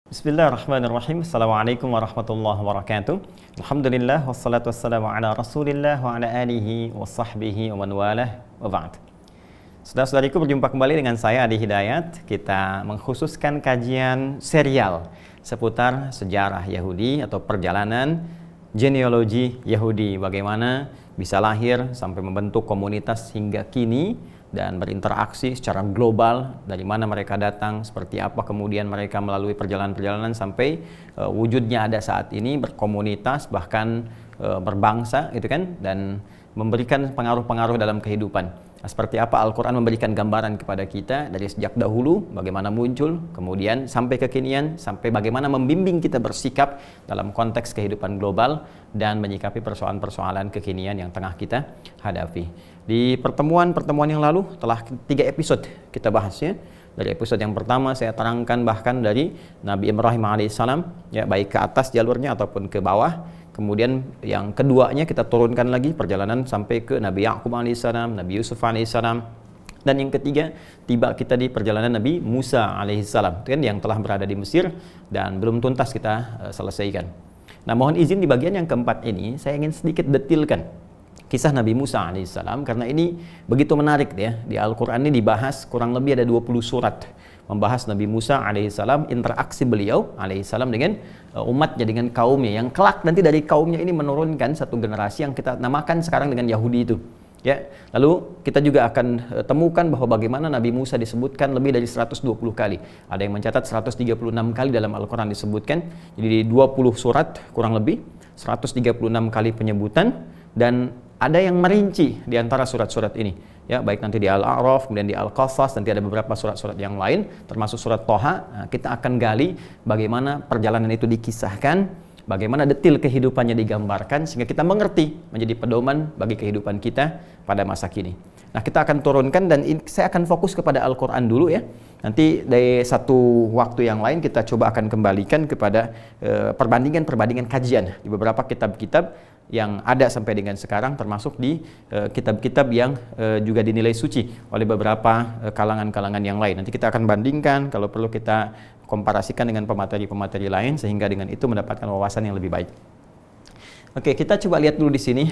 Bismillahirrahmanirrahim. Assalamualaikum warahmatullahi wabarakatuh. Alhamdulillah wassalatu wassalamu ala Rasulillah wa ala alihi wa sahbihi wa man walah wa ba'd. Saudara-saudariku, berjumpa kembali dengan saya Adi Hidayat. Kita mengkhususkan kajian serial seputar sejarah Yahudi atau perjalanan genealogi Yahudi, bagaimana bisa lahir sampai membentuk komunitas hingga kini dan berinteraksi secara global, dari mana mereka datang, seperti apa kemudian mereka melalui perjalanan-perjalanan sampai wujudnya ada saat ini, berkomunitas, bahkan berbangsa gitu kan, dan memberikan pengaruh-pengaruh dalam kehidupan. Nah, seperti apa Al-Quran memberikan gambaran kepada kita dari sejak dahulu, bagaimana muncul, kemudian sampai kekinian, sampai bagaimana membimbing kita bersikap dalam konteks kehidupan global dan menyikapi persoalan-persoalan kekinian yang tengah kita hadapi. Di pertemuan-pertemuan yang lalu telah 3 episode kita bahasnya. Dari episode yang pertama saya terangkan bahkan dari Nabi Ibrahim alaihissalam, ya, baik ke atas jalurnya ataupun ke bawah. Kemudian yang keduanya kita turunkan lagi perjalanan sampai ke Nabi Yaqub alaihissalam, Nabi Yusuf alaihissalam. Dan yang ketiga, tiba kita di perjalanan Nabi Musa alaihissalam, kan, yang telah berada di Mesir dan belum tuntas kita selesaikan. Nah, mohon izin di bagian yang keempat ini saya ingin sedikit detilkan kisah Nabi Musa alaihissalam, karena ini begitu menarik ya. Di Al-Quran ini dibahas kurang lebih ada 20 surat membahas Nabi Musa alaihissalam, interaksi beliau alaihissalam dengan umatnya, dengan kaumnya, yang kelak nanti dari kaumnya ini menurunkan satu generasi yang kita namakan sekarang dengan Yahudi itu, ya. Lalu kita juga akan temukan bahwa bagaimana Nabi Musa disebutkan lebih dari 120 kali. Ada yang mencatat 136 kali dalam Al-Quran disebutkan. Jadi di 20 surat kurang lebih 136 kali penyebutan, dan ada yang merinci di antara surat-surat ini, ya, baik nanti di Al-A'raf, kemudian di Al-Qasas, nanti ada beberapa surat-surat yang lain, termasuk surat Toha. Nah, kita akan gali bagaimana perjalanan itu dikisahkan, bagaimana detil kehidupannya digambarkan, sehingga kita mengerti, menjadi pedoman bagi kehidupan kita pada masa kini. Nah, kita akan turunkan, dan saya akan fokus kepada Al-Quran dulu ya. Nanti dari satu waktu yang lain kita coba akan kembalikan kepada perbandingan kajian di beberapa kitab-kitab yang ada sampai dengan sekarang, termasuk di kitab-kitab yang juga dinilai suci oleh beberapa kalangan-kalangan yang lain. Nanti kita akan bandingkan, kalau perlu kita komparasikan dengan pemateri-pemateri lain, sehingga dengan itu mendapatkan wawasan yang lebih baik. Oke, kita coba lihat dulu di sini.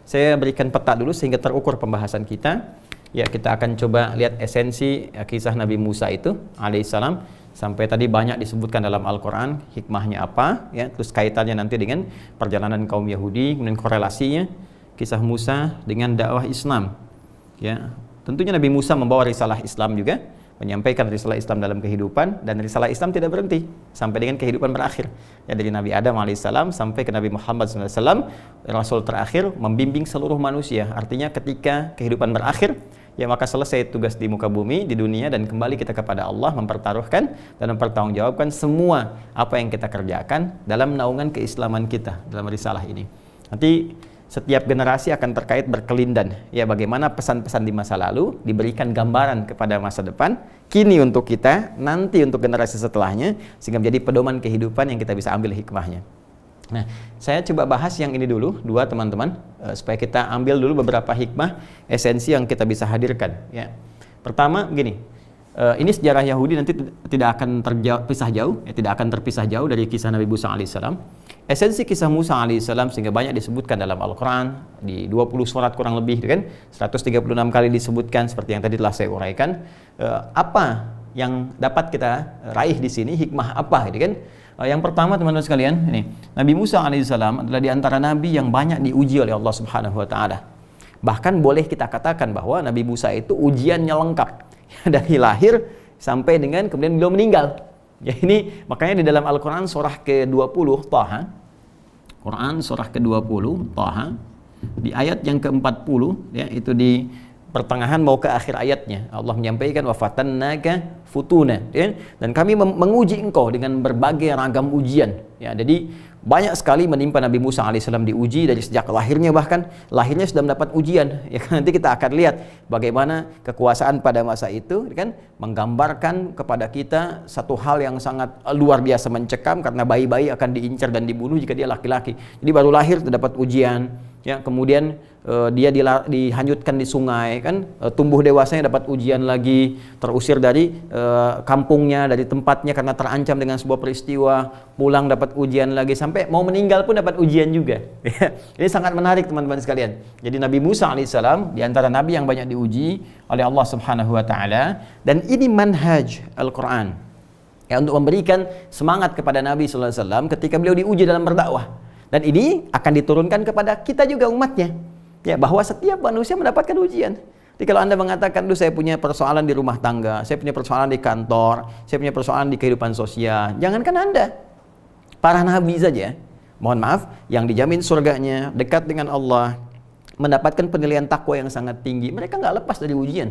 Saya berikan peta dulu sehingga terukur pembahasan kita. Ya, kita akan coba lihat esensi kisah Nabi Musa itu alaihissalam. Sampai tadi banyak disebutkan dalam Al-Quran, hikmahnya apa, ya, terus kaitannya nanti dengan perjalanan kaum Yahudi, kemudian korelasinya kisah Musa dengan dakwah Islam. Ya, tentunya Nabi Musa membawa risalah Islam juga, menyampaikan risalah Islam dalam kehidupan, dan risalah Islam tidak berhenti sampai dengan kehidupan berakhir. Ya, dari Nabi Adam alaihissalam sampai ke Nabi Muhammad SAW, Rasul terakhir membimbing seluruh manusia. Artinya ketika kehidupan berakhir, ya, maka selesai tugas di muka bumi, di dunia, dan kembali kita kepada Allah, mempertaruhkan dan mempertanggungjawabkan semua apa yang kita kerjakan dalam naungan keislaman kita dalam risalah ini. Nanti setiap generasi akan terkait berkelindan, ya, bagaimana pesan-pesan di masa lalu diberikan gambaran kepada masa depan, kini untuk kita, nanti untuk generasi setelahnya, sehingga menjadi pedoman kehidupan yang kita bisa ambil hikmahnya. Nah, saya coba bahas yang ini dulu, dua teman-teman, supaya kita ambil dulu beberapa hikmah, esensi yang kita bisa hadirkan. Ya. Pertama, gini, ini sejarah Yahudi nanti tidak akan terpisah jauh dari kisah Nabi Musa alaihissalam. Esensi kisah Musa alaihissalam sehingga banyak disebutkan dalam Al-Quran, di 20 surat kurang lebih, kan? 136 kali disebutkan, seperti yang tadi telah saya uraikan. Apa yang dapat kita raih di sini, hikmah apa, gitu kan? Yang pertama, teman-teman sekalian, ini Nabi Musa alaihissalam adalah di antara nabi yang banyak diuji oleh Allah Subhanahu wa taala. Bahkan boleh kita katakan bahwa Nabi Musa itu ujiannya lengkap, dari lahir sampai dengan kemudian beliau meninggal. Ya, ini makanya di dalam Al-Qur'an surah ke-20 Thaha, Quran surah ke-20 Thaha, di ayat yang ke-40, ya, itu di pertengahan mau ke akhir ayatnya, Allah menyampaikan wa fatannaka futuna, ya? Dan kami menguji engkau dengan berbagai ragam ujian, ya. Jadi banyak sekali menimpa Nabi Musa alaihissalam, diuji dari sejak lahirnya, bahkan lahirnya sudah mendapat ujian, ya. Nanti kita akan lihat bagaimana kekuasaan pada masa itu, kan, menggambarkan kepada kita satu hal yang sangat luar biasa mencekam, karena bayi-bayi akan diincar dan dibunuh jika dia laki-laki. Jadi baru lahir terdapat ujian, ya kemudian dia dihanyutkan di sungai kan, tumbuh dewasanya dapat ujian lagi, terusir dari kampungnya, dari tempatnya karena terancam dengan sebuah peristiwa, pulang dapat ujian lagi, sampai mau meninggal pun dapat ujian juga. Ini sangat menarik teman-teman sekalian. Jadi Nabi Musa alaihissalam di antara nabi yang banyak diuji oleh Allah Subhanahu wa taala, dan ini manhaj Al-Qur'an ya untuk memberikan semangat kepada Nabi sallallahu alaihi wasallam ketika beliau diuji dalam berdakwah. Dan ini akan diturunkan kepada kita juga umatnya. Ya, bahwa setiap manusia mendapatkan ujian. Jadi kalau Anda mengatakan, saya punya persoalan di rumah tangga, saya punya persoalan di kantor, saya punya persoalan di kehidupan sosial, jangankan Anda, para nabi saja, mohon maaf, yang dijamin surganya, dekat dengan Allah, mendapatkan penilaian takwa yang sangat tinggi, mereka nggak lepas dari ujian.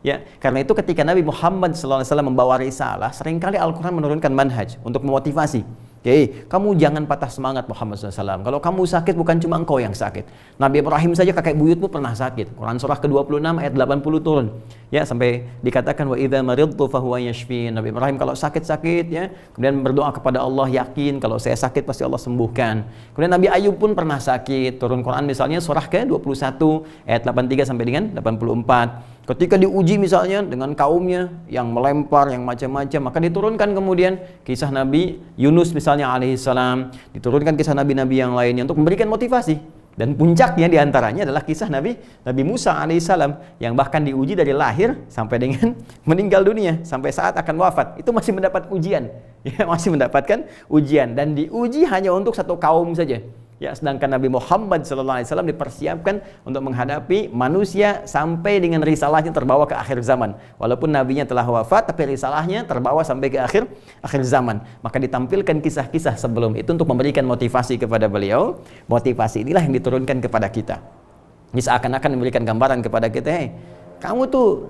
Ya, karena itu ketika Nabi Muhammad SAW membawa risalah, seringkali Al-Quran menurunkan manhaj untuk memotivasi. Oke, kamu jangan patah semangat Muhammad SAW. Kalau kamu sakit, bukan cuma engkau yang sakit. Nabi Ibrahim saja kakek buyutmu pernah sakit. Quran surah ke-26 ayat 80 turun. Ya, sampai dikatakan wa idza maridtu fahuwa yashfin. Nabi Ibrahim kalau sakit-sakit ya, kemudian berdoa kepada Allah, yakin kalau saya sakit pasti Allah sembuhkan. Kemudian Nabi Ayub pun pernah sakit. Turun Quran misalnya surah ke-21 ayat 83 sampai dengan 84. Ketika diuji misalnya dengan kaumnya yang melempar, yang macam-macam, maka diturunkan kemudian kisah Nabi Yunus misalnya alaihissalam, diturunkan kisah nabi-nabi yang lainnya untuk memberikan motivasi. Dan puncaknya diantaranya adalah kisah Nabi Musa alaihissalam yang bahkan diuji dari lahir sampai dengan meninggal dunia, sampai saat akan wafat, itu masih mendapat ujian, ya, masih mendapatkan ujian, dan diuji hanya untuk satu kaum saja. Ya, sedangkan Nabi Muhammad SAW dipersiapkan untuk menghadapi manusia sampai dengan risalahnya terbawa ke akhir zaman. Walaupun nabinya telah wafat, tapi risalahnya terbawa sampai ke akhir zaman. Maka ditampilkan kisah-kisah sebelum itu untuk memberikan motivasi kepada beliau. Motivasi inilah yang diturunkan kepada kita. Ini seakan-akan memberikan gambaran kepada kita, hey, kamu tuh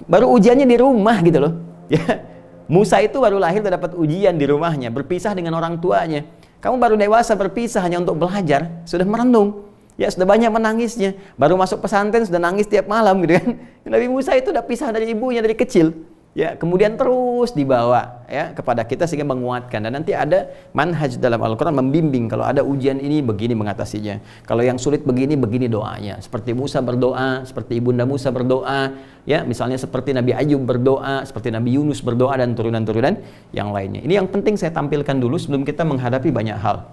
baru ujiannya di rumah gitu loh. Ya, Musa itu baru lahir dan dapat ujian di rumahnya, berpisah dengan orang tuanya. Kamu baru dewasa berpisah hanya untuk belajar, sudah merenung, ya sudah banyak menangisnya. Baru masuk pesantren sudah nangis tiap malam gitu kan. Nabi Musa itu udah pisah dari ibunya dari kecil. Ya, kemudian terus dibawa ya kepada kita sehingga menguatkan, dan nanti ada manhaj dalam Al-Qur'an membimbing kalau ada ujian ini begini mengatasinya. Kalau yang sulit begini doanya. Seperti Musa berdoa, seperti ibunda Musa berdoa, ya, misalnya seperti Nabi Ayub berdoa, seperti Nabi Yunus berdoa dan turunan-turunan yang lainnya. Ini yang penting saya tampilkan dulu sebelum kita menghadapi banyak hal.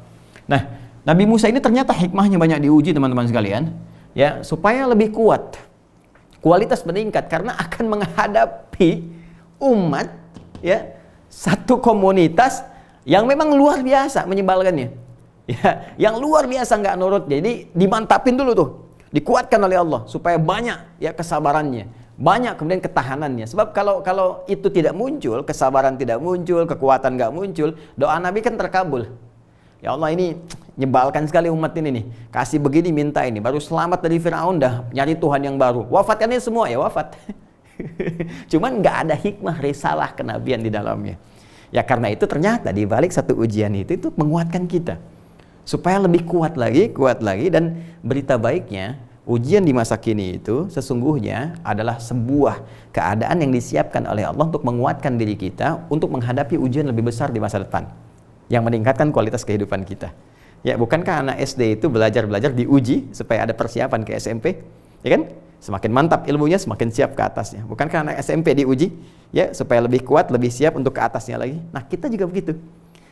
Nah, Nabi Musa ini ternyata hikmahnya banyak diuji teman-teman sekalian, ya, supaya lebih kuat. Kualitas meningkat karena akan menghadapi umat, ya, satu komunitas yang memang luar biasa menyebalkannya, ya, yang luar biasa nggak nurut. Jadi dimantapin dulu tuh, dikuatkan oleh Allah supaya banyak ya kesabarannya, banyak kemudian ketahanannya. Sebab kalau itu tidak muncul, kesabaran tidak muncul, kekuatan nggak muncul, doa Nabi kan terkabul. Ya Allah, ini nyebalkan sekali umat ini nih, kasih begini minta ini, baru selamat dari Firaun dah nyari Tuhan yang baru, wafatkannya semua, ya wafat. Cuman nggak ada hikmah risalah kenabian di dalamnya. Ya karena itu ternyata di balik satu ujian itu menguatkan kita supaya lebih kuat lagi, dan berita baiknya ujian di masa kini itu sesungguhnya adalah sebuah keadaan yang disiapkan oleh Allah untuk menguatkan diri kita untuk menghadapi ujian lebih besar di masa depan yang meningkatkan kualitas kehidupan kita. Ya, bukankah anak SD itu belajar diuji supaya ada persiapan ke SMP, ya kan? Semakin mantap ilmunya, semakin siap ke atasnya. Bukankah anak SMP diuji ya supaya lebih kuat, lebih siap untuk ke atasnya lagi? Nah, kita juga begitu.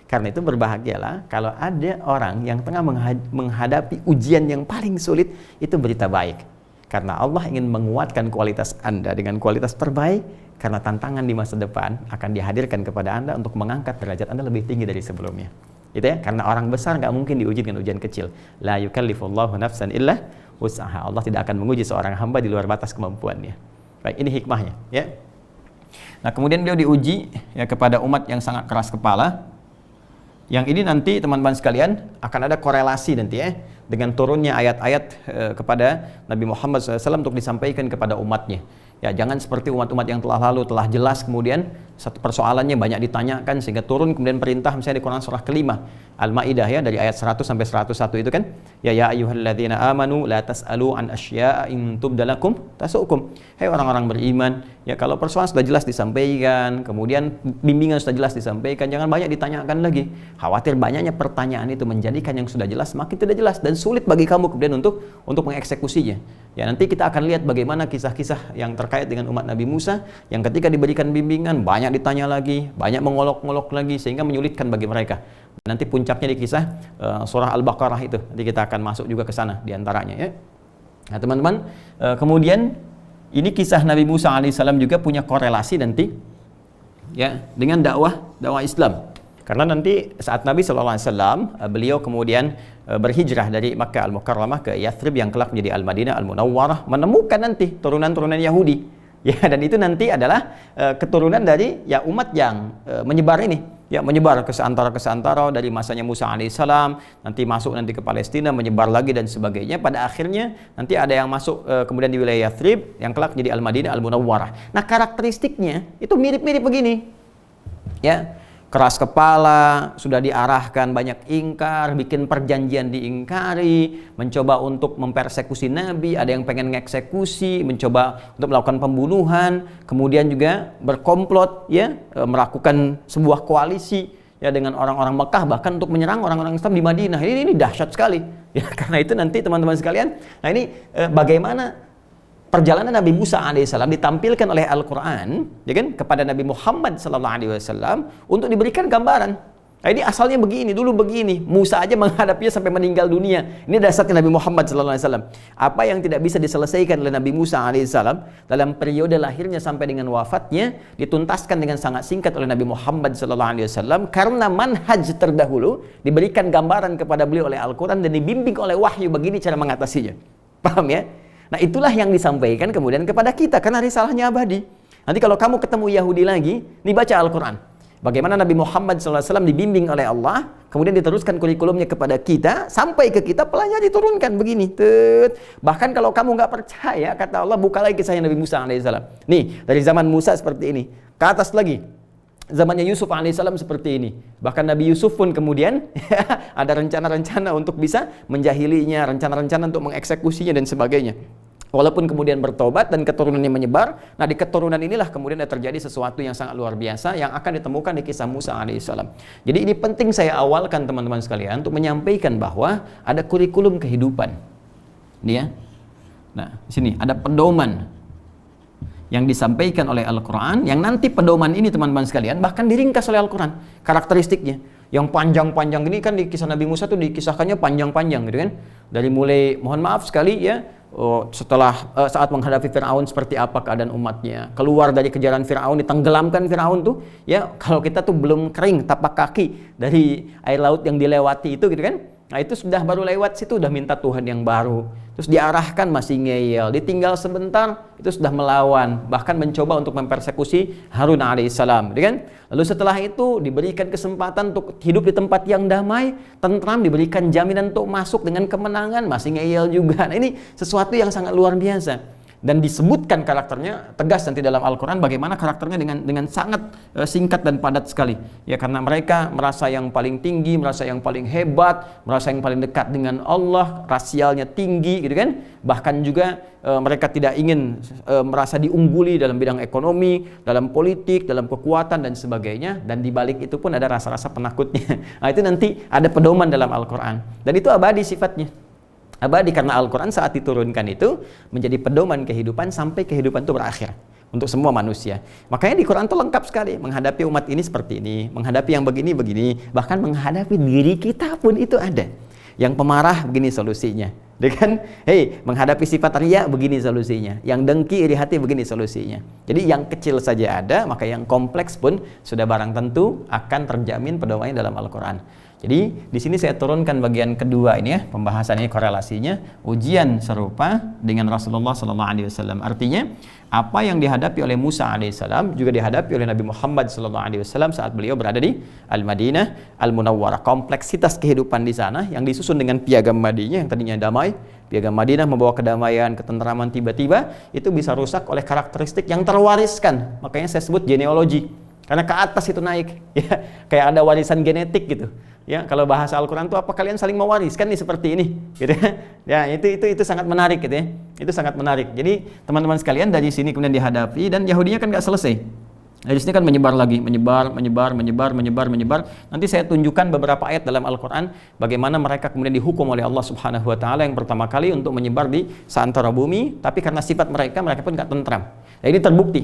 Karena itu berbahagialah kalau ada orang yang tengah menghadapi ujian yang paling sulit, itu berita baik. Karena Allah ingin menguatkan kualitas Anda dengan kualitas terbaik, karena tantangan di masa depan akan dihadirkan kepada Anda untuk mengangkat derajat Anda lebih tinggi dari sebelumnya. Gitu ya? Karena orang besar nggak mungkin diuji dengan ujian kecil. La yukallifullahu nafsan illa usaha. Allah tidak akan menguji seorang hamba di luar batas kemampuannya. Baik, ini hikmahnya, ya. Nah, kemudian beliau diuji ya kepada umat yang sangat keras kepala. Yang ini nanti teman-teman sekalian akan ada korelasi nanti ya dengan turunnya ayat-ayat kepada Nabi Muhammad SAW untuk disampaikan kepada umatnya. Ya, jangan seperti umat-umat yang telah lalu, telah jelas kemudian satu persoalannya banyak ditanyakan sehingga turun kemudian perintah misalnya di Quran surah kelima Al-Maidah ya dari ayat 100 sampai 101 itu kan ya ayyuhalladzina amanu la tas'alu an asya'a in tubdalakum tasukum. Hai orang-orang beriman, ya kalau persoalan sudah jelas disampaikan, kemudian bimbingan sudah jelas disampaikan, jangan banyak ditanyakan lagi. Khawatir banyaknya pertanyaan itu menjadikan yang sudah jelas makin tidak jelas dan sulit bagi kamu kemudian untuk mengeksekusinya. Ya nanti kita akan lihat bagaimana kisah-kisah yang terkait dengan umat Nabi Musa yang ketika diberikan bimbingan banyak ditanya lagi, banyak mengolok-ngolok lagi sehingga menyulitkan bagi mereka. Nanti puncaknya di kisah surah Al-Baqarah itu. Nanti kita akan masuk juga ke sana diantaranya ya. Nah teman-teman, kemudian ini kisah Nabi Musa alaihissalam juga punya korelasi nanti ya dengan dakwah Islam. Karena nanti saat Nabi SAW beliau kemudian berhijrah dari Makkah Al-Mukarramah ke Yathrib yang kelak menjadi Al-Madinah Al-Munawwarah, menemukan nanti turunan-turunan Yahudi. Ya, dan itu nanti adalah keturunan dari ya umat yang menyebar ini, ya menyebar ke seantara dari masanya Musa alaihissalam, nanti masuk nanti ke Palestina, menyebar lagi dan sebagainya. Pada akhirnya nanti ada yang masuk kemudian di wilayah Yathrib yang kelak jadi Al-Madinah Al-Munawwarah. Nah, karakteristiknya itu mirip-mirip begini. Ya, keras kepala, sudah diarahkan banyak ingkar, bikin perjanjian diingkari, mencoba untuk mempersekusi Nabi, ada yang pengen mengeksekusi, mencoba untuk melakukan pembunuhan, kemudian juga berkomplot ya, melakukan sebuah koalisi ya dengan orang-orang Mekah bahkan untuk menyerang orang-orang Islam di Madinah. Ini dahsyat sekali. Ya, karena itu nanti teman-teman sekalian, nah ini bagaimana perjalanan Nabi Musa alaihissalam ditampilkan oleh Al-Quran ya kan, kepada Nabi Muhammad SAW untuk diberikan gambaran. Nah, ini asalnya begini, dulu begini. Musa aja menghadapinya sampai meninggal dunia. Ini dasarnya Nabi Muhammad SAW. Apa yang tidak bisa diselesaikan oleh Nabi Musa alaihissalam dalam periode lahirnya sampai dengan wafatnya dituntaskan dengan sangat singkat oleh Nabi Muhammad SAW karena manhaj terdahulu diberikan gambaran kepada beliau oleh Al-Quran dan dibimbing oleh wahyu begini cara mengatasinya. Paham ya? Nah itulah yang disampaikan kemudian kepada kita karena risalahnya abadi. Nanti kalau kamu ketemu Yahudi lagi, nih baca Al-Quran. Bagaimana Nabi Muhammad SAW dibimbing oleh Allah, kemudian diteruskan kurikulumnya kepada kita, sampai ke kita pelannya diturunkan begini. Bahkan kalau kamu nggak percaya, kata Allah, buka lagi kisah Nabi Musa AS. Nih, dari zaman Musa seperti ini. Ke atas lagi, zamannya Yusuf alaihissalam seperti ini. Bahkan Nabi Yusuf pun kemudian ada rencana-rencana untuk bisa menjahilinya, rencana-rencana untuk mengeksekusinya dan sebagainya. Walaupun kemudian bertobat dan keturunannya menyebar, nah di keturunan inilah kemudian ada terjadi sesuatu yang sangat luar biasa yang akan ditemukan di kisah Musa alaihissalam. Jadi ini penting saya awalkan teman-teman sekalian untuk menyampaikan bahwa ada kurikulum kehidupan. Ini ya. Nah, di sini ada pedoman yang disampaikan oleh Al-Quran, yang nanti pedoman ini teman-teman sekalian bahkan diringkas oleh Al-Quran karakteristiknya yang panjang-panjang. Ini kan di kisah Nabi Musa tuh dikisahkannya panjang-panjang gitu kan, dari mulai mohon maaf sekali ya, setelah saat menghadapi Fir'aun seperti apa keadaan umatnya, keluar dari kejaran Fir'aun, ditenggelamkan Fir'aun tuh ya, kalau kita tuh belum kering tapak kaki dari air laut yang dilewati itu gitu kan. Nah itu sudah baru lewat situ udah minta Tuhan yang baru, terus diarahkan masih ngeyel, ditinggal sebentar itu sudah melawan, bahkan mencoba untuk mempersekusi Harun alaihissalam, kan? Lalu setelah itu diberikan kesempatan untuk hidup di tempat yang damai, tentram, diberikan jaminan untuk masuk dengan kemenangan, masih ngeyel juga. Nah ini sesuatu yang sangat luar biasa. Dan disebutkan karakternya tegas nanti dalam Al-Quran bagaimana karakternya dengan sangat singkat dan padat sekali ya, karena mereka merasa yang paling tinggi, merasa yang paling hebat, merasa yang paling dekat dengan Allah, rasialnya tinggi gitu kan, bahkan juga mereka tidak ingin merasa diungguli dalam bidang ekonomi, dalam politik, dalam kekuatan dan sebagainya, dan dibalik itu pun ada rasa-rasa penakutnya. Nah itu nanti ada pedoman dalam Al-Quran dan itu abadi sifatnya. Abadi karena Al-Quran saat diturunkan itu menjadi pedoman kehidupan sampai kehidupan itu berakhir untuk semua manusia. Makanya di Quran itu lengkap sekali, menghadapi umat ini seperti ini, menghadapi yang begini-begini, bahkan menghadapi diri kita pun itu ada. Yang pemarah begini solusinya, kan? Hei, menghadapi sifat riya begini solusinya, yang dengki iri hati begini solusinya. Jadi yang kecil saja ada, maka yang kompleks pun sudah barang tentu akan terjamin pedomannya dalam Al-Quran. Jadi di sini saya turunkan bagian kedua ini ya, pembahasan ini korelasinya ujian serupa dengan Rasulullah SAW. Artinya apa yang dihadapi oleh Musa alaihissalam juga dihadapi oleh Nabi Muhammad SAW saat beliau berada di Al-Madinah Al-Munawwarah. Kompleksitas kehidupan di sana yang disusun dengan piagam Madinah yang tadinya damai, piagam Madinah membawa kedamaian, ketentraman, tiba-tiba itu bisa rusak oleh karakteristik yang terwariskan. Makanya saya sebut genealogi. Karena ke atas itu naik, ya, kayak ada warisan genetik gitu. Ya, kalau bahasa Al-Quran itu apa kalian saling mewariskan nih seperti ini, gitu ya. Ya, itu sangat menarik gitu ya. Itu sangat menarik. Jadi teman-teman sekalian dari sini kemudian dihadapi dan Yahudinya kan nggak selesai. Dari sini kan menyebar lagi, menyebar. Nanti saya tunjukkan beberapa ayat dalam Al-Quran bagaimana mereka kemudian dihukum oleh Allah Subhanahu Wa Taala yang pertama kali untuk menyebar di seantero bumi, tapi karena sifat mereka pun nggak tentram. Nah, ini terbukti.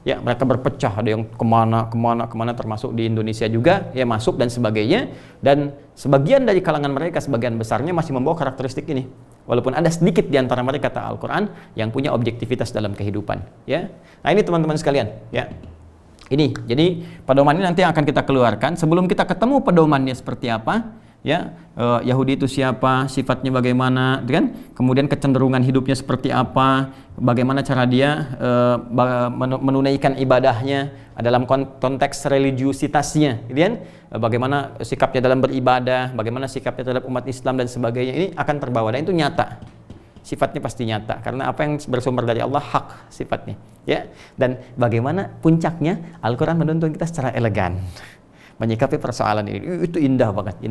Ya, mereka berpecah, ada yang kemana, termasuk di Indonesia juga, ya masuk dan sebagainya. Dan sebagian dari kalangan mereka, sebagian besarnya masih membawa karakteristik ini. Walaupun ada sedikit di antara mereka, kata Al-Quran, yang punya objektivitas dalam kehidupan. Ya, nah ini teman-teman sekalian. Ya, ini, jadi pedoman ini nanti akan kita keluarkan. Sebelum kita ketemu pedomannya seperti apa, ya, Yahudi itu siapa, sifatnya bagaimana, kan? Kemudian kecenderungan hidupnya seperti apa, bagaimana cara dia menunaikan ibadahnya dalam konteks religiusitasnya, gitu kan? Bagaimana sikapnya dalam beribadah, bagaimana sikapnya terhadap umat Islam dan sebagainya, ini akan terbawa dan itu nyata. Sifatnya pasti nyata karena apa yang bersumber dari Allah hak sifatnya, ya. Dan bagaimana puncaknya Al-Qur'an menuntun kita secara elegan menyikapi persoalan ini. Itu indah banget.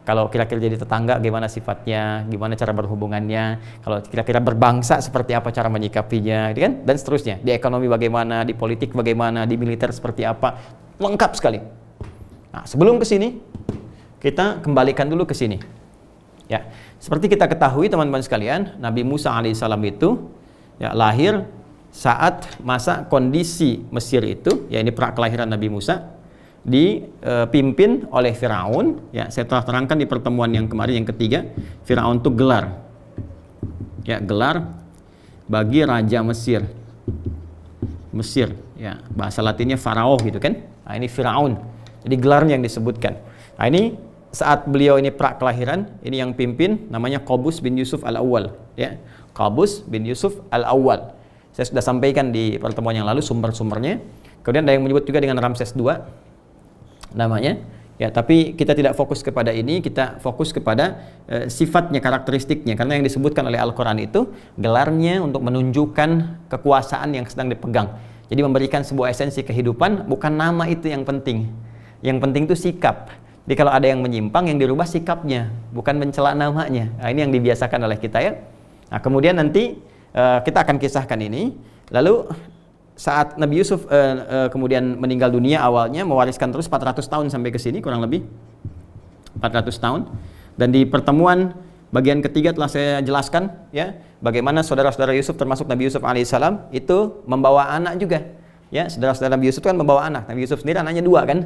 Kalau kira-kira jadi tetangga gimana sifatnya, gimana cara berhubungannya, kalau kira-kira berbangsa seperti apa cara menyikapinya, gitu kan? Dan seterusnya. Di ekonomi bagaimana, di politik bagaimana, di militer seperti apa, lengkap sekali. Nah, sebelum ke sini kita kembalikan dulu ke sini. Ya, seperti kita ketahui teman-teman sekalian, Nabi Musa alaihissalam itu ya lahir saat masa kondisi Mesir itu, ya ini prakelahiran Nabi Musa, dipimpin oleh Firaun. Ya, saya telah terangkan di pertemuan yang kemarin yang ketiga, Firaun itu gelar. Ya, gelar bagi raja Mesir. Mesir, ya, bahasa Latinnya Farao gitu kan. Nah, ini Firaun. Jadi gelarnya yang disebutkan. Nah, ini saat beliau ini prakelahiran, ini yang pimpin namanya Qabus bin Yusuf Al-Awwal, ya. Qabus bin Yusuf Al-Awwal. Saya sudah sampaikan di pertemuan yang lalu sumber-sumbernya. Kemudian ada yang menyebut juga dengan Ramses II namanya, ya, tapi kita tidak fokus kepada ini, kita fokus kepada sifatnya, karakteristiknya, karena yang disebutkan oleh Al-Quran itu gelarnya untuk menunjukkan kekuasaan yang sedang dipegang. Jadi memberikan sebuah esensi kehidupan, bukan nama itu yang penting. Yang penting itu sikap. Jadi kalau ada yang menyimpang, yang dirubah sikapnya, bukan mencela namanya. Nah, ini yang dibiasakan oleh kita, ya. Nah, kemudian nanti kita akan kisahkan ini. Lalu saat Nabi Yusuf kemudian meninggal dunia, awalnya mewariskan terus 400 tahun sampai ke sini, kurang lebih 400 tahun. Dan di pertemuan bagian ketiga telah saya jelaskan, ya, bagaimana saudara-saudara Yusuf termasuk Nabi Yusuf alaihissalam itu membawa anak juga. Ya, saudara-saudara Nabi Yusuf itu kan membawa anak. Nabi Yusuf sendiri anaknya 2 kan.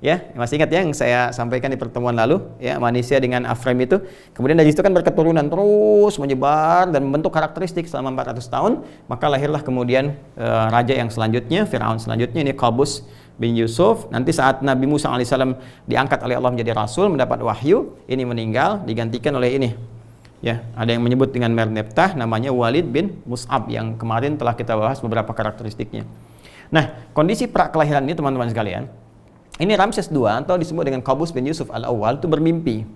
Ya, masih ingat ya yang saya sampaikan di pertemuan lalu, ya, manusia dengan Afrem itu. Kemudian dari situ kan berketurunan terus menyebar dan membentuk karakteristik selama 400 tahun, maka lahirlah kemudian raja yang selanjutnya, Firaun selanjutnya, ini Qabus bin Yusuf. Nanti saat Nabi Musa alaihissalam diangkat oleh Allah menjadi rasul, mendapat wahyu, ini meninggal, digantikan oleh ini. Ya, ada yang menyebut dengan Merneptah, namanya Walid bin Mus'ab yang kemarin telah kita bahas beberapa karakteristiknya. Nah, kondisi prakelahiran ini teman-teman sekalian, ini Ramses II atau disebut dengan Qabus bin Yusuf Al-Awwal itu bermimpi.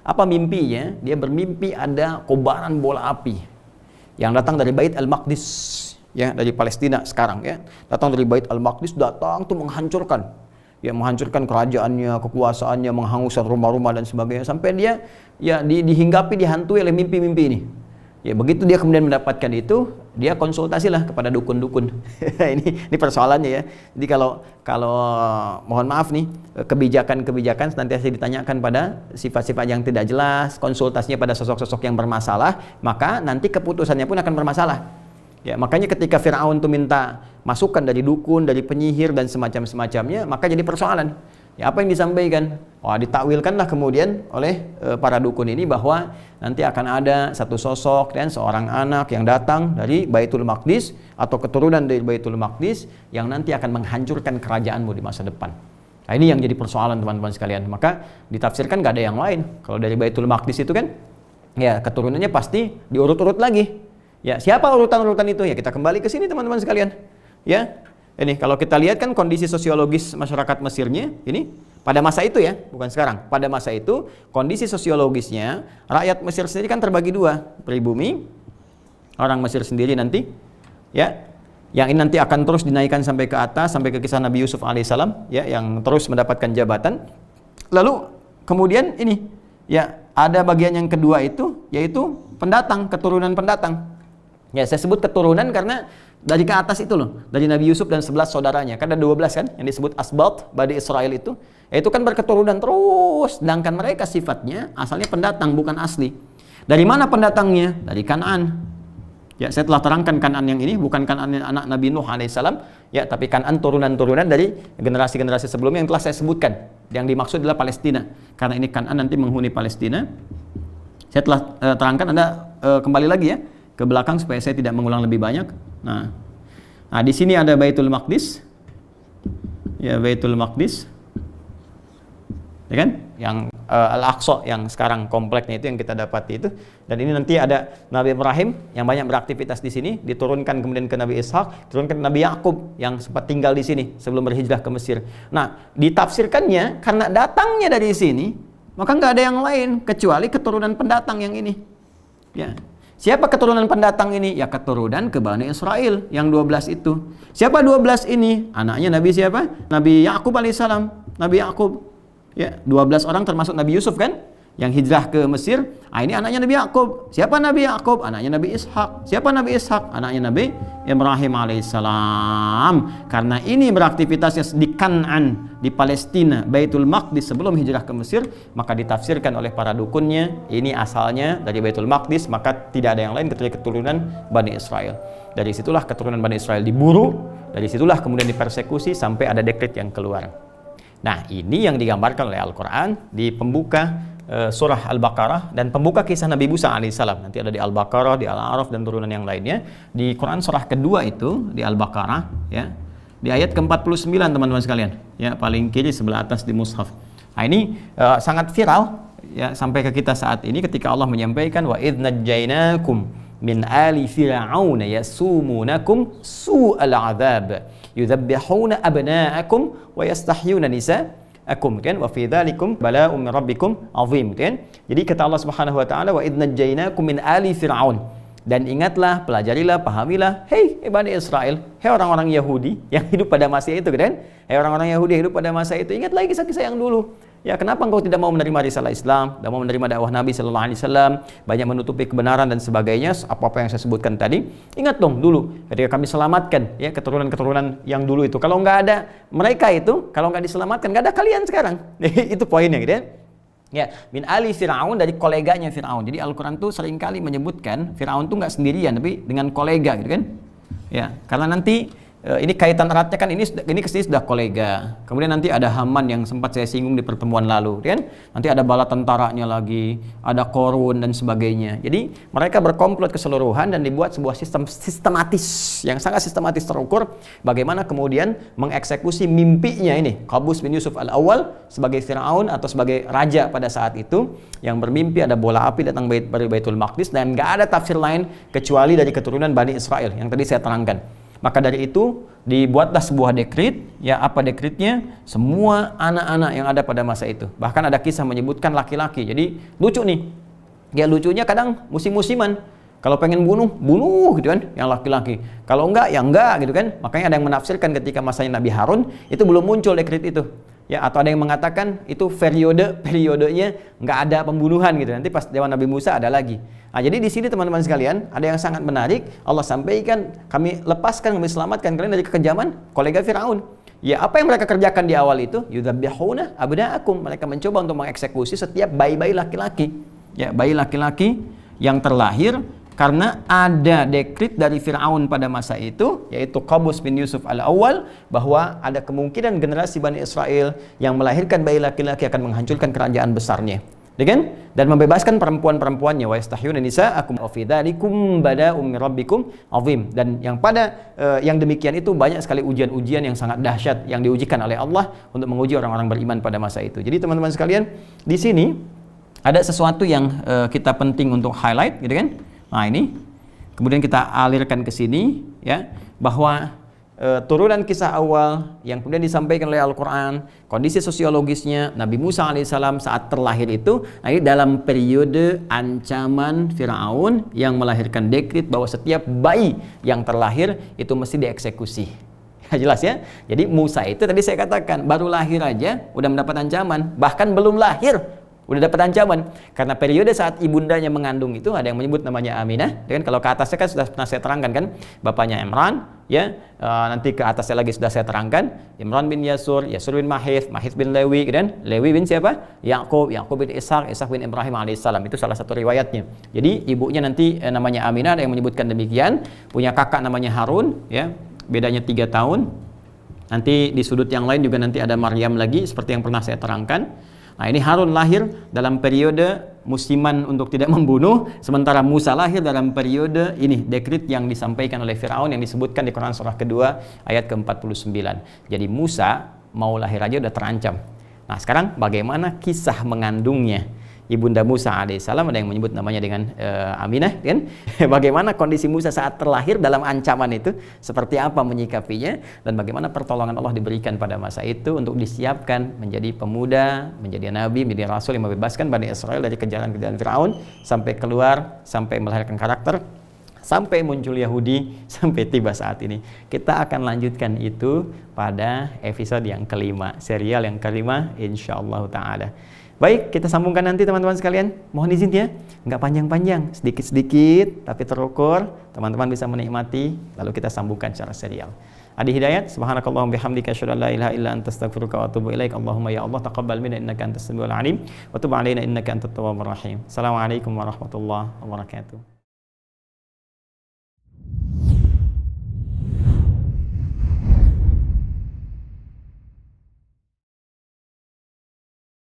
Apa mimpinya? Dia bermimpi ada kobaran bola api yang datang dari Bait Al-Maqdis, ya, dari Palestina sekarang, ya. Datang dari Bait Al-Maqdis, datang tuh menghancurkan. Ya, menghancurkan kerajaannya, kekuasaannya, menghanguskan rumah-rumah dan sebagainya, sampai dia ya dihinggapi, dihantui oleh mimpi-mimpi ini. Ya, begitu dia kemudian mendapatkan itu, dia konsultasilah kepada dukun-dukun. ini persoalannya, ya. Jadi kalau mohon maaf nih, kebijakan-kebijakan senantiasa ditanyakan pada sifat-sifat yang tidak jelas, konsultasinya pada sosok-sosok yang bermasalah, maka nanti keputusannya pun akan bermasalah. Ya, makanya ketika Firaun itu minta masukan dari dukun, dari penyihir dan semacamnya, maka jadi persoalan. Ya, apa yang disampaikan? Wah, ditakwilkanlah kemudian oleh para dukun ini bahwa nanti akan ada satu sosok dan seorang anak yang datang dari Baitul Maqdis atau keturunan dari Baitul Maqdis yang nanti akan menghancurkan kerajaanmu di masa depan. Nah, ini yang jadi persoalan teman-teman sekalian. Maka ditafsirkan gak ada yang lain. Kalau dari Baitul Maqdis itu kan, ya keturunannya pasti diurut-urut lagi. Ya, siapa urutan-urutan itu? Ya, kita kembali ke sini teman-teman sekalian. Ya. Ini kalau kita lihat kan kondisi sosiologis masyarakat Mesirnya ini pada masa itu, ya, bukan sekarang. Pada masa itu kondisi sosiologisnya rakyat Mesir sendiri kan terbagi 2, pribumi, orang Mesir sendiri nanti, ya, yang ini nanti akan terus dinaikkan sampai ke atas, sampai ke kisah Nabi Yusuf alaihissalam, ya, yang terus mendapatkan jabatan. Lalu kemudian ini, ya, ada bagian yang kedua itu, yaitu pendatang, keturunan pendatang. Ya, saya sebut keturunan karena dari ke atas itu loh, dari Nabi Yusuf dan 11 saudaranya. Kan ada 12 kan yang disebut asbat Bani Israel itu. Itu kan berketurunan terus, sedangkan mereka sifatnya asalnya pendatang, bukan asli. Dari mana pendatangnya? Dari Kan'an. Ya, saya telah terangkan Kan'an yang ini bukan Kan'an anak Nabi Nuh alaihissalam, ya, tapi Kan'an turunan-turunan dari generasi-generasi sebelumnya yang telah saya sebutkan. Yang dimaksud adalah Palestina. Karena ini Kan'an nanti menghuni Palestina. Saya telah terangkan, Anda kembali lagi ya ke belakang supaya saya tidak mengulang lebih banyak. Nah, di sini ada Baitul Maqdis. Ya, Baitul Maqdis. Ya kan? Yang Al-Aqsa yang sekarang kompleknya itu yang kita dapati itu. Dan ini nanti ada Nabi Ibrahim yang banyak beraktivitas di sini, diturunkan kemudian ke Nabi Ishak, turunkan ke Nabi Yakub yang sempat tinggal di sini sebelum berhijrah ke Mesir. Nah, ditafsirkannya karena datangnya dari sini, maka nggak ada yang lain kecuali keturunan pendatang yang ini. Ya. Siapa keturunan pendatang ini? Ya, keturunan ke Bani Israel yang 12 itu. Siapa 12 ini? Anaknya Nabi siapa? Nabi Yakub alaihissalam. Nabi Yakub. Ya, 12 orang termasuk Nabi Yusuf kan? Yang hijrah ke Mesir. Ini anaknya Nabi Yakub. Siapa Nabi Yakub? Anaknya Nabi Ishak. Siapa Nabi Ishak? Anaknya Nabi Ibrahim alaihissalam. Karena ini beraktivitasnya di Kan'an, di Palestina, Baitul Maqdis sebelum hijrah ke Mesir, maka ditafsirkan oleh para dukunnya ini asalnya dari Baitul Maqdis, maka tidak ada yang lain kecuali keturunan Bani Israel. Dari situlah keturunan Bani Israel diburu, dari situlah kemudian dipersekusi sampai ada dekret yang keluar. Nah, ini yang digambarkan oleh Al-Quran di pembuka surah Al-Baqarah dan pembuka kisah Nabi Musa alaihissalam. Nanti ada di Al-Baqarah, di Al-A'raf dan turunan yang lainnya. Di Quran surah kedua itu di Al-Baqarah, ya, di ayat ke-49 teman-teman sekalian, ya, paling kiri sebelah atas di mushaf. Nah, ini sangat viral, ya, sampai ke kita saat ini ketika Allah menyampaikan wa idz najjainakum min ali fir'auna yasumunakum su'al 'adzab yudzabbihuna abna'akum wa yastahyuna nisa'akum, kan, wa fi dzalikum bala'un min rabbikum 'azim, kan. Jadi kata Allah Subhanahu wa taala wa idz najjainakum min ali fir'aun, dan ingatlah, pelajarilah, pahamilah, hei Bani Israel, hei orang-orang Yahudi yang hidup pada masa itu, kan? Hei orang-orang Yahudi yang hidup pada masa itu, ingatlah kisah-kisah yang dulu. Ya, kenapa engkau tidak mau menerima risalah Islam, tidak mau menerima dakwah Nabi sallallahu alaihi wasallam, banyak menutupi kebenaran dan sebagainya, apa-apa yang saya sebutkan tadi. Ingat dong dulu ketika kami selamatkan, ya, keturunan-keturunan yang dulu itu. Kalau nggak ada mereka itu, kalau nggak diselamatkan, nggak ada kalian sekarang. Itu poinnya, gitu ya. Ya, min ali Fir'aun, dari koleganya Fir'aun. Jadi Al-Quran tuh seringkali menyebutkan Fir'aun tuh nggak sendirian, tapi dengan kolega, gitu kan. Ya, karena nanti ini kaitan eratnya kan, ini kesini sudah kolega. Kemudian nanti ada Haman yang sempat saya singgung di pertemuan lalu, kan? Nanti ada bala tentaranya lagi, ada Korun dan sebagainya. Jadi mereka berkomplot keseluruhan dan dibuat sebuah sistem sistematis yang sangat sistematis terukur bagaimana kemudian mengeksekusi mimpinya ini Qabus bin Yusuf al-Awwal sebagai Fir'aun atau sebagai raja pada saat itu yang bermimpi ada bola api datang dari Baitul Maqdis dan nggak ada tafsir lain kecuali dari keturunan Bani Israel yang tadi saya terangkan. Maka dari itu dibuatlah sebuah dekret, ya, apa dekretnya? Semua anak-anak yang ada pada masa itu. Bahkan ada kisah menyebutkan laki-laki. Jadi lucu nih. Ya, lucunya kadang musim-musiman. Kalau pengen bunuh gitu kan, yang laki-laki. Kalau enggak, ya enggak gitu kan. Makanya ada yang menafsirkan ketika masanya Nabi Harun itu belum muncul dekret itu. Ya, atau ada yang mengatakan itu periodenya nggak ada pembunuhan gitu. Nanti pas zaman Nabi Musa ada lagi. Nah, jadi di sini teman-teman sekalian ada yang sangat menarik. Allah sampaikan, kami lepaskan, kami selamatkan kalian dari kekejaman kolega Firaun. Ya, apa yang mereka kerjakan di awal itu? Yudzabbihuna abna'akum. Mereka mencoba untuk mengeksekusi setiap bayi-bayi laki-laki. Ya, bayi laki-laki yang terlahir karena ada dekret dari Fir'aun pada masa itu, yaitu Qabus bin Yusuf al-Awwal, bahwa ada kemungkinan generasi Bani Israel yang melahirkan bayi laki-laki akan menghancurkan kerajaan besarnya, dengan dan membebaskan perempuan-perempuannya. Wa yastahyuna nisa'akum wa fi dzalikum bala'un min rabbikum 'azim. Dan yang demikian itu banyak sekali ujian-ujian yang sangat dahsyat yang diujikan oleh Allah untuk menguji orang-orang beriman pada masa itu. Jadi teman-teman sekalian, di sini ada sesuatu yang kita penting untuk highlight, gitu kan? Nah, ini kemudian kita alirkan ke sini, ya, bahwa turunan kisah awal yang kemudian disampaikan oleh Al-Quran, kondisi sosiologisnya Nabi Musa alaihissalam saat terlahir itu, nah ini dalam periode ancaman Firaun yang melahirkan dekret bahwa setiap bayi yang terlahir itu mesti dieksekusi. Jelas ya? Jadi Musa itu tadi saya katakan baru lahir aja udah mendapat ancaman, bahkan belum lahir udah dapat ancaman, karena periode saat ibundanya mengandung itu ada yang menyebut namanya Aminah. Dan kalau ke atasnya kan sudah pernah saya terangkan kan, bapaknya Imran, ya nanti ke atasnya lagi sudah saya terangkan, Imran bin Yasur, Yasur bin Mahith, Mahith bin Lewi, dan Lewi bin siapa? Yakub, Yakub bin Ishak, Ishak bin Ibrahim alaihissalam. Itu salah satu riwayatnya. Jadi ibunya nanti namanya Aminah, ada yang menyebutkan demikian, punya kakak namanya Harun, ya bedanya 3 tahun. Nanti di sudut yang lain juga nanti ada Maryam lagi, seperti yang pernah saya terangkan. Nah ini Harun lahir dalam periode musiman untuk tidak membunuh, sementara Musa lahir dalam periode ini dekret yang disampaikan oleh Firaun yang disebutkan di Quran surah kedua ayat ke-49. Jadi Musa mau lahir aja udah terancam. Nah sekarang bagaimana kisah mengandungnya Ibunda Musa alaihissalam, ada yang menyebut namanya dengan Aminah, kan? Bagaimana kondisi Musa saat terlahir dalam ancaman itu, seperti apa menyikapinya, dan bagaimana pertolongan Allah diberikan pada masa itu untuk disiapkan menjadi pemuda, menjadi nabi, menjadi rasul yang membebaskan Bani Israel dari kejaran-kejaran Firaun sampai keluar, sampai melahirkan karakter, sampai muncul Yahudi, sampai tiba saat ini. Kita akan lanjutkan itu pada episode yang kelima, serial yang kelima, insyaallah ta'ala. Baik, kita sambungkan nanti teman-teman sekalian. Mohon izin ya, nggak panjang-panjang, sedikit-sedikit tapi terukur, teman-teman bisa menikmati, lalu kita sambungkan secara serial. Adi Hidayat, subhanakallahumma bihamdika asyhadu an la ilaha illa anta astaghfiruka wa atubu ilaik. Allahumma ya Allah taqabbal minna innaka antas samiul alim wa tub alaina innaka antat tawwabur rahim. Assalamualaikum warahmatullahi wabarakatuh.